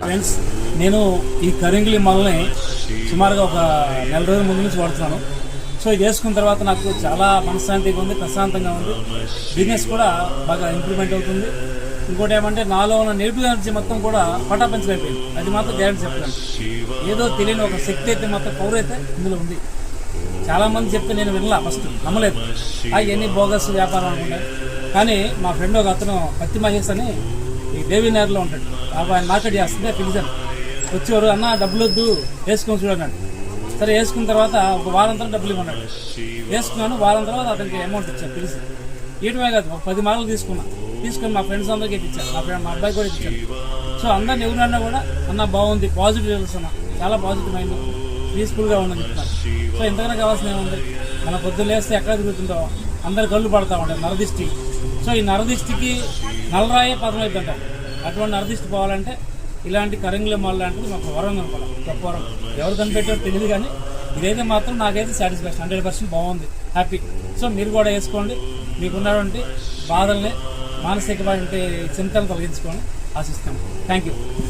Friends, నేను ఈ కరింగిలి మొలని సుమారుగా ఒక నెల రోజుల ముందు నుంచి వాడుతున్నాను. సో ఇది వేసుకున్న తర్వాత నాకు చాలా మనశ్శాంతిగా ఉంది, ప్రశాంతంగా ఉంది. బిజినెస్ కూడా బాగా ఇంప్రూవ్మెంట్ అవుతుంది. ఇంకోటి ఏమంటే నాలో ఉన్న నెగిటివ్ ఎనర్జీ మొత్తం కూడా పటాపంచలైపోయింది. అది మాత్రం గ్యారెంటీ చెప్పలేను. ఏదో తెలియని ఒక శక్తి అయితే మాత్రం పవర్ అయితే ఇందులో ఉంది. చాలామంది చెప్తే నేను వినలా, ఫస్ట్ నమ్మలేదు. అవన్నీ బోగస్ వ్యాపారం అనుకుంటాను. కానీ మా ఫ్రెండ్ ఒక అతను పత్తి మహేష్ అని ఈ దేవీనగర్లో ఉంటాడు. ఆయన మార్కెట్ చేస్తుంటే పిలిచాను. వచ్చేవారు, అన్న డబ్బులు వద్దు, వేసుకొని చూడన్నాడు. సరే వేసుకున్న తర్వాత ఒక వారం తర్వాత డబ్బులు ఇవ్వన్నాడు. వేసుకున్నాను. వారం తర్వాత అతనికి అమౌంట్ ఇచ్చాను పిలిచి. ఇయటమే కాదు, ఒక 10 మాలలు తీసుకొని మా ఫ్రెండ్స్ అందరికీ ఇప్పించాను. మా అబ్బాయి కూడా ఇప్పించాను. సో అందరిని ఎవరన్నా కూడా అన్న బాగుంది, పాజిటివ్ తెలుస్తున్నా, చాలా పాజిటివ్ మైండ్, పీస్ఫుల్గా ఉందని చెప్తున్నారు. సో ఇంతకన్నా కావాల్సిన ఏముంది? మన పొద్దున్న లేస్తే ఎక్కడ తిరుగుతుంటాం, అందరు కళ్ళు పడతా ఉంటాయి నరదిష్టి. సో ఈ నరదిష్టికి నల్లరాయే పదం అయిపోతాం. అటువంటి నరదిష్టి పోవాలంటే ఇలాంటి కరింగిలి మొల లాంటిది మాకు వరం అనుకోవాలి, గొప్ప వరం. ఎవరు కనిపెట్టారో తెలియదు, కానీ ఇదైతే మాత్రం నాకైతే సాటిస్ఫాక్షన్ 100% బాగుంది, హ్యాపీ. సో మీరు కూడా వేసుకోండి. మీకున్నటువంటి బాధల్ని, మానసికమైన చింతలు తొలగించుకొని ఆశిస్తాం. Thank you.